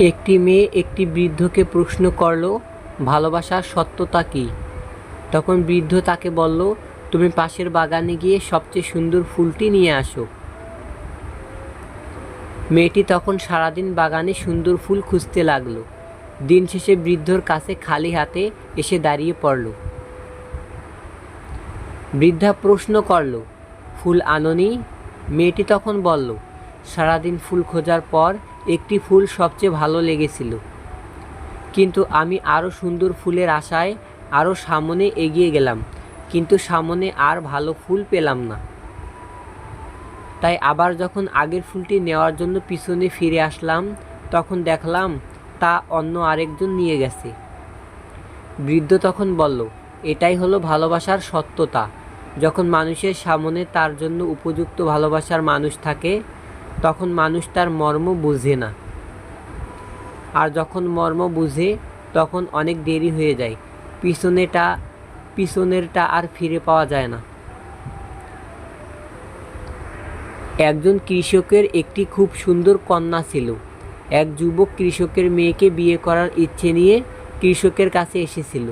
একটি মেয়ে একটি বৃদ্ধকে প্রশ্ন করল, ভালোবাসার সত্যতা কী? তখন বৃদ্ধ তাকে বলল, তুমি পাশের বাগানে গিয়ে সবচেয়ে সুন্দর ফুলটি নিয়ে আসো। মেয়েটি তখন সারাদিন বাগানে সুন্দর ফুল খুঁজতে লাগলো। দিন শেষে বৃদ্ধর কাছে খালি হাতে এসে দাঁড়িয়ে পড়ল। বৃদ্ধা প্রশ্ন করল, ফুল আনোনি? মেয়েটি তখন বলল, সারাদিন ফুল খোঁজার পর একটি ফুল সবচেয়ে ভালো লেগেছিল, কিন্তু আমি আরও সুন্দর ফুলের আশায় আরও সামনে এগিয়ে গেলাম, কিন্তু সামনে আর ভালো ফুল পেলাম না। তাই আবার যখন আগের ফুলটি নেওয়ার জন্য পিছনে ফিরে আসলাম, তখন দেখলাম তা অন্য আরেকজন নিয়ে গেছে। বৃদ্ধ তখন বলল, এটাই হলো ভালোবাসার সত্যতা। যখন মানুষের সামনে তার জন্য উপযুক্ত ভালোবাসার মানুষ থাকে, তখন মানুষ তার মর্ম বুঝে না, আর যখন মর্ম বুঝে তখন অনেক দেরি হয়ে যায়, পিছনেরটা আর ফিরে পাওয়া যায় না। একজন কৃষকের একটি খুব সুন্দর কন্যা ছিল। এক যুবক কৃষকের মেয়েকে বিয়ে করার ইচ্ছে নিয়ে কৃষকের কাছে এসেছিল।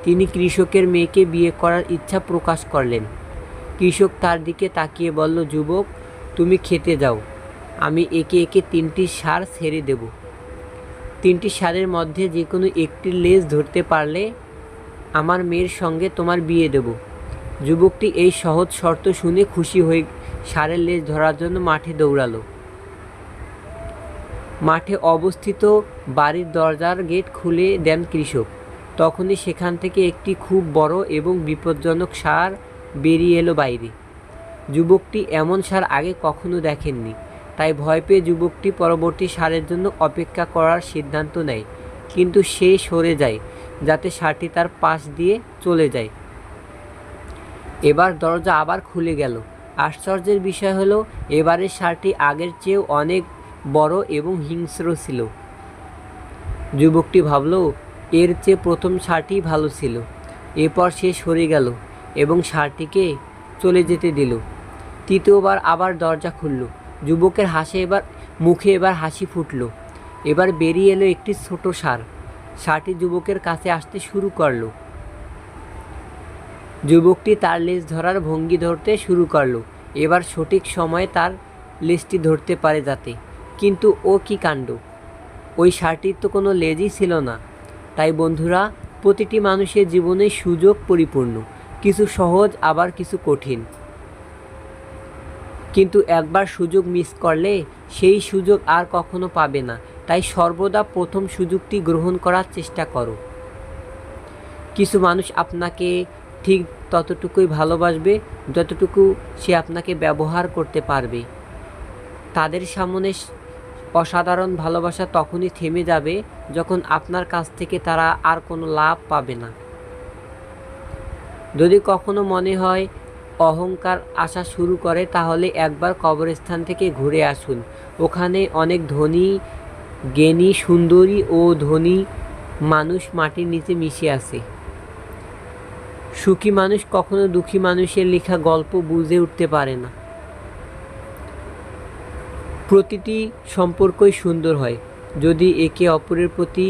তিনি কৃষকের মেয়েকে বিয়ে করার ইচ্ছা প্রকাশ করলেন। কৃষক তার দিকে তাকিয়ে বলল, যুবক, তুমি খেতে যাও, আমি একে একে 3টি ষাঁড় ছেড়ে দেব। 3টি ষাঁড়ের মধ্যে যে কোনো একটির লেজ ধরতে পারলে আমার মেয়ের সঙ্গে তোমার বিয়ে দেব। যুবকটি এই সহজ শর্ত শুনে খুশি হয়ে ষাঁড়ের লেজ ধরার জন্য মাঠে দৌড়ালো। মাঠে অবস্থিত বাড়ির দরজার গেট খুলে দেন কৃষক। তখনই সেখান থেকে একটি খুব বড় এবং বিপজ্জনক ষাঁড় বেরিয়ে এলো বাইরে। যুবকটি এমন ষাঁড় আগে কখনো দেখেননি, তাই ভয় পেয়ে যুবকটি পরবর্তী ষাঁড়ের জন্য অপেক্ষা করার সিদ্ধান্ত নেয়, কিন্তু সে সরে যায় যাতে ষাঁড়টি তার পাশ দিয়ে চলে যায়। এবার দরজা আবার খুলে গেল। আশ্চর্যের বিষয় হলো, এবারের ষাঁড়টি আগের চেয়েও অনেক বড় এবং হিংস্র ছিল। যুবকটি ভাবল, এর চেয়ে প্রথম ষাঁড়টি ভালো ছিল। এরপর সে সরে গেল এবং ষাঁড়টিকে চলে যেতে দিল। তৃতীয়বার আবার দরজা খুলল। যুবকের মুখে এবার হাসি ফুটল। এবার বেরিয়ে এলো একটি ছোট ষাঁড়। ষাঁড়টি যুবকের কাছে আসতে শুরু করলো। যুবকটি তার লেজ ধরার ভঙ্গি ধরতে শুরু করলো, এবার সঠিক সময়ে তার লেজটি ধরতে পারে যাতে। কিন্তু ও কি কাণ্ড, ওই ষাঁড়টির তো কোনো লেজই ছিল না। তাই বন্ধুরা, প্রতিটি মানুষের জীবনে সুযোগ পরিপূর্ণ, কিছু সহজ আবার কিছু কঠিন। কিন্তু একবার সুযোগ মিস করলে সেই সুযোগ আর কখনো পাবে না। তাই সর্বদা প্রথম সুযোগটি গ্রহণ করার চেষ্টা করো। কিছু মানুষ আপনাকে ঠিক ততটুকুই ভালোবাসবে যতটুকু সে আপনাকে ব্যবহার করতে পারবে। তাদের সামনে অসাধারণ ভালোবাসা তখনই থেমে যাবে যখন আপনার কাছ থেকে তারা আর কোনো লাভ পাবে না। যদি কখনো মনে হয় অহংকার আসা শুরু করে, তাহলে একবার কবরস্থান থেকে ঘুরে আসুন। ওখানে অনেক ধনী, জ্ঞানী, সুন্দরী ও ধনী মানুষ মাটির নিচে মিশে আছে। সুখী মানুষ কখনো দুঃখী মানুষের লেখা গল্প বুঝে উঠতে পারে না। প্রতিটি সম্পর্কই সুন্দর হয় যদি একে অপরের প্রতি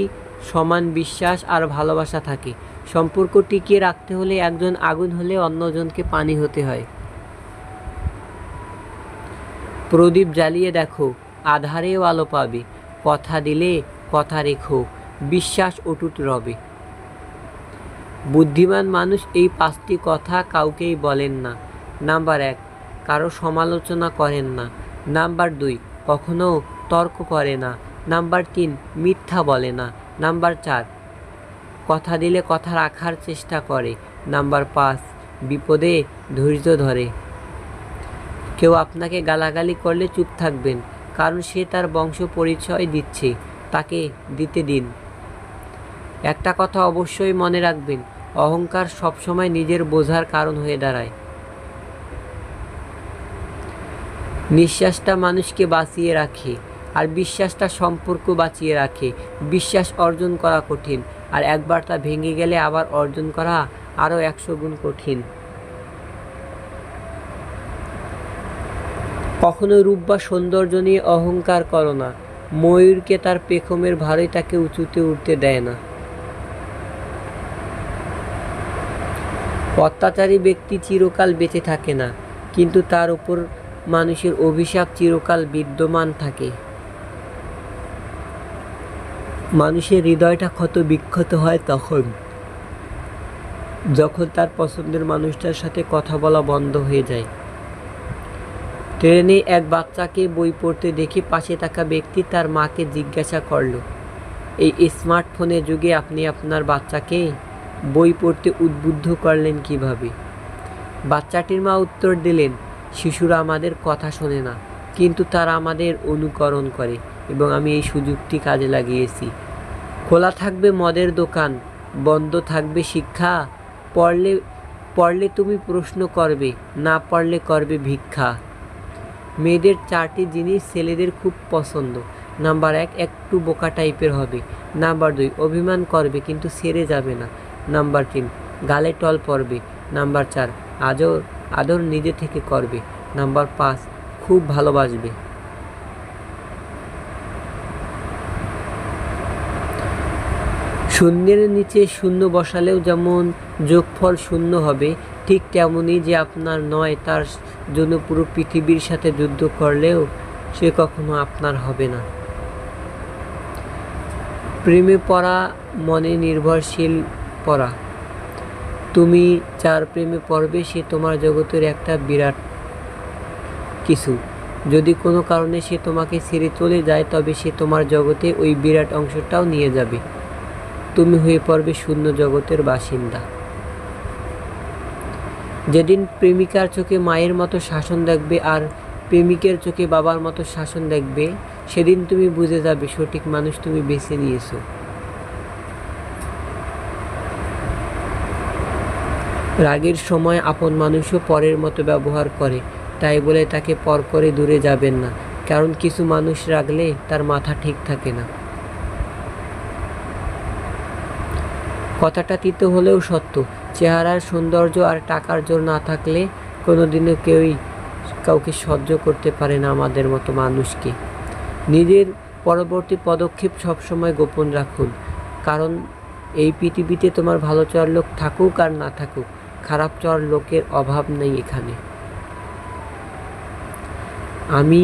সমান বিশ্বাস আর ভালোবাসা থাকে। সম্পর্ক টিকিয়ে রাখতে হলে একজন আগুন হলে অন্যজনকে পানি হতে হয়। প্রদীপ জ্বালিয়ে দেখো, আধারেও আলো পাবে। কথা দিলে কথা রেখো, বিশ্বাস অটুট রবে। বুদ্ধিমান মানুষ এই 5টি কথা কাউকেই বলেন না। নাম্বার 1, কারো সমালোচনা করেন না। নাম্বার 2, কখনো তর্ক করে না। নাম্বার 3, মিথ্যা বলে না। নাম্বার 4, কথা দিলে কথা রাখার চেষ্টা করে। নাম্বার 5, বিপদে ধৈর্য ধরে। কেউ আপনাকে গালাগালি করলে চুপ থাকবেন, কারণ সে তার বংশ পরিচয় দিচ্ছে, তাকে দিতে দিন। একটা কথা অবশ্যই মনে রাখবেন, অহংকার সবসময় নিজের বোঝার কারণ হয়ে দাঁড়ায়। নিঃশ্বাসটা মানুষকে বাঁচিয়ে রাখে, আর বিশ্বাসটা সম্পর্ক বাঁচিয়ে রাখে। বিশ্বাস অর্জন করা কঠিন, আর একবার তা ভেঙে গেলে আবার অর্জন করা আরও 100 গুণ কঠিন। কখনো রূপ বা সৌন্দর্য নিয়ে অহংকার করো না, ময়ূরকে তার পেখমের ভারই তাকে উঁচুতে উঠতে দেয় না। অত্যাচারী ব্যক্তি চিরকাল বেঁচে থাকে না, কিন্তু তার উপর মানুষের অভিশাপ চিরকাল বিদ্যমান থাকে। মানুষের হৃদয়টা ক্ষত বিক্ষত হয় তখন, যখন তার পছন্দের মানুষটার সাথে কথা বলা বন্ধ হয়ে যায়। ট্রেনে এক বাচ্চাকে বই পড়তে দেখে পাশে থাকা ব্যক্তি তার মাকে জিজ্ঞাসা করল, এই স্মার্টফোনের যুগে আপনি আপনার বাচ্চাকে বই পড়তে উদ্বুদ্ধ করলেন কিভাবে? বাচ্চাটির মা উত্তর দিলেন, শিশুরা আমাদের কথা শোনে না, কিন্তু তারা আমাদের অনুকরণ করে এবং আমি এই সুযোগটি কাজে লাগিয়েছি। খোলা থাকবে মদের দোকান, বন্ধ থাকবে শিক্ষা। পড়লে তুমি প্রশ্ন করবে, না পড়লে করবে ভিক্ষা। মেয়েদের 4টি জিনিস ছেলেদের খুব পছন্দ। নাম্বার 1, একটু বোকা টাইপের হবে। নাম্বার 2, অভিমান করবে কিন্তু ছেড়ে যাবে না। নাম্বার 3, গালে টল পড়বে। নাম্বার 4, আদর নিজে থেকে করবে। নাম্বার 5, খুব ভালোবাসবে। শূন্যের নিচে শূন্য বসালেও যেমন যোগফল শূন্য হবে, ঠিক তেমনই যে আপনার নয় তার জন্য পুরো পৃথিবীর সাথে যুদ্ধ করলেও সে কখনো আপনার হবে না। প্রেমে পড়া মনে নির্ভরশীল পড়া। তুমি যার প্রেমে পড়বে সে তোমার জগতের একটা বিরাট কিছু। যদি কোনো কারণে সে তোমাকে ছেড়ে চলে যায়, তবে সে তোমার জগতে ওই বিরাট অংশটাও নিয়ে যাবে। তুমি হয়ে পড়বে শূন্য জগতের বাসিন্দা। যেদিন প্রেমিকার চোখে মায়ের মতো শাসন দেখবে আর প্রেমিকের চোখে বাবার মতো শাসন দেখবে, সেদিন তুমি বুঝে যাবে সঠিক মানুষ তুমি বেছে নিয়েছো। রাগের সময় আপন মানুষও পরের মতো ব্যবহার করে, তাই বলে তাকে পর করে দূরে যাবেন না, কারণ কিছু মানুষ রাগলে তার মাথা ঠিক থাকে না। কথাটা তিতো হলেও সত্য, চেহারার সৌন্দর্য আর টাকার জোর না থাকলে কোনোদিনও কেউই কাউকে সহ্য করতে পারে না আমাদের মতো মানুষকে। নিজের পরবর্তী পদক্ষেপ সবসময় গোপন রাখুন, কারণ এই পৃথিবীতে তোমার ভালো চাওয়ার লোক থাকুক আর না থাকুক, খারাপ চাওয়ার লোকের অভাব নেই এখানে। আমি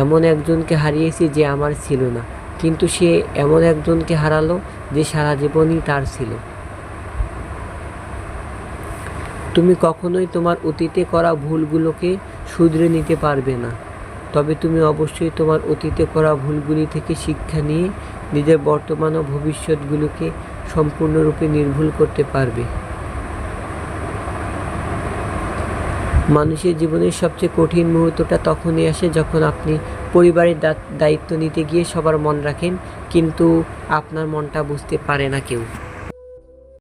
এমন একজনকে হারিয়েছি যে আমার ছিল না, কিন্তু সে এমন একজনকে হারালো যে সারা জীবনই তার ছিল। তুমি কখনোই তোমার অতীতে করা ভুলগুলোকে শুধরে নিতে পারবে না, তবে তুমি অবশ্যই তোমার অতীতে করা ভুলগুলি থেকে শিক্ষা নিয়ে নিজের বর্তমান ও ভবিষ্যৎগুলোকে সম্পূর্ণরূপে নির্ভুল করতে পারবে। মানুষের জীবনের সবচেয়ে কঠিন মুহূর্তটা তখনই আসে যখন আপনি পরিবারের দায়িত্ব নিতে গিয়ে সবার মন রাখেন, কিন্তু আপনার মনটা বুঝতে পারে না কেউ।